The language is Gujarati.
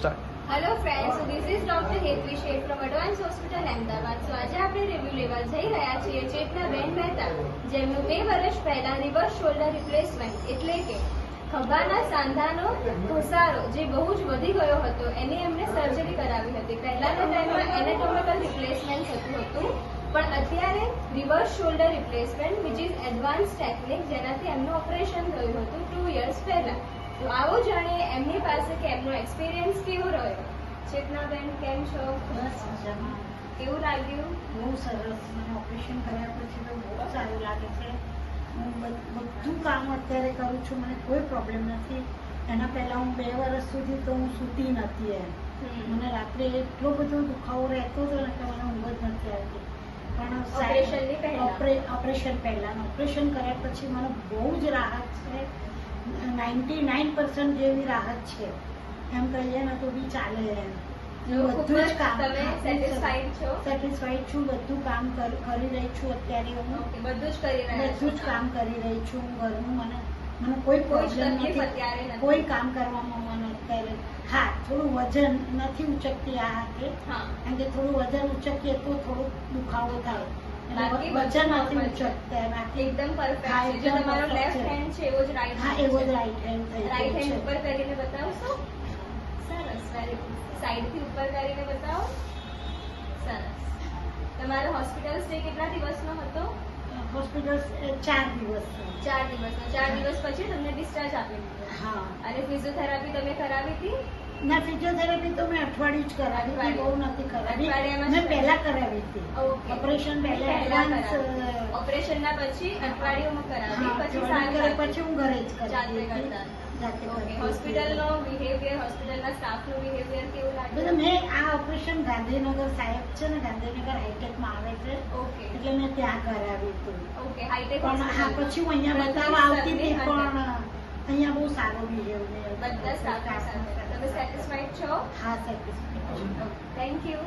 Start. Hello friends, this is doctor Hetvi Sheth from advance hospital Ahmedabad. સો આજે આપણે રિવ્યુ લેવા જઈ રહ્યા છીએ ચેતનાબેન મહેતા, જેમનું 2 વર્ષ પહેલા રિવર્સ શોલ્ડર રિપ્લેસમેન્ટ એટલે કે ખભાના સાંધાનો ઘસારો જે બહુ જ વધી ગયો હતો એની એમને સર્જરી કરાવી હતી. પહેલાના ટાઈમમાં એનાટોમિકલ રિપ્લેસમેન્ટ થતું હતું, પણ અત્યારે reverse shoulder replacement which is advance technique, જેનાથી એમનું ઓપરેશન થયું હતું 2 યર્સ પહેલા. તો આવો જાણીએ એમની પાસે કે એમનો એક્સપિરિયન્સ કેવો રહ્યો. ચેતનાબેન, કેમ છો? બસ મજામાં. કેવું લાગ્યું? બહુ સરસ. મને ઓપરેશન કર્યા પછી તો બહુ સારું લાગે છે. હું બધું કામ અત્યારે કરું છું, મને કોઈ પ્રોબ્લેમ નથી. એના પહેલાં હું 2 વર્ષ સુધી તો હું સૂતી નથી એમ. મને રાત્રે એટલો બધો દુખાવો રહેતો હતો ને કે મને ઊંઘ જ નથી આવતી. પણ ઓપરેશન પહેલાં ઓપરેશન કર્યા પછી મને બહુ જ રાહત છે. 99% જેવી રાહત છે એમ કહીએ ને તો બી ચાલે એમ. બધું જ કામ સેટિસ્ફાઈડ છું. બધું કામ કરી રહી છું અત્યારે. હું બધું જ કામ કરી રહી છું ઘરનું. મને કોઈ પ્રોબ્લેમ નથી. કોઈ કામ કરવામાં મને અત્યારે હા થોડું વજન નથી ઉચકતી આ હાથે, કારણ કે થોડું વજન ઉચકીએ તો થોડું દુખાવો થાય. વજન નથી ઉચકતા. એકદમ પરફેક્ટ છે. તમારો લેફ્ટ હેન્ડ છે એવો જ રાઈટ હા એવો જ રાઈટ હેન્ડ થઈ રાઈટ હેન્ડ ગયો ઉપર કરીને બતાવશો? સરસ, વેરી ગુડ. સાઈડ થી ઉપર કરીને બતાવો. સરસ. તમારો હોસ્પિટલ સ્ટે કેટલા દિવસનો હતો? હોસ્પિટલ 4 દિવસ. 4 દિવસનો. 4 દિવસ પછી તમને ડિસ્ચાર્જ આપી દીધો. હા. અને ફિઝિયોથેરાપી તમે કરાવી હતી? ના, ફિઝિયોથેરાપી તો મેં અઠવાડિયું જ કરાવી હતી, બહુ નથી કરાવી. અઠવાડિયામાં મેં પહેલા કરાવી હતી. ઓપરેશન પહેલા એડવાન્સ ઓપરેશન ના પછી અઠવાડિયામાં કરાવી, પછી પછી હું ઘરે જ જાતે કરતી કરતા. જાતે કરતી. હોસ્પિટલનો બિહેવિયર, હોસ્પિટલના સ્ટાફનો બિહેવિયર કેવું બધું લાગ્યું? મેં આ ઓપરેશન ગાંધીનગર સાહેબ છે ને, ગાંધીનગર હાઈટેકમાં આવે છે, ઓકે એટલે મેં ત્યાં કરાવી હતું. ઓકે. હાઈટેક પણ હા પછી હું અહીંયા બતાવવા આવતી હતી, પણ અહીંયા બહુ સારો બિહેવિયર. બધા સ્ટાફ સાથે તમે સેટિસ્ફાઈડ છો? હા, સેટિસ્ફાઈડ. Thank you.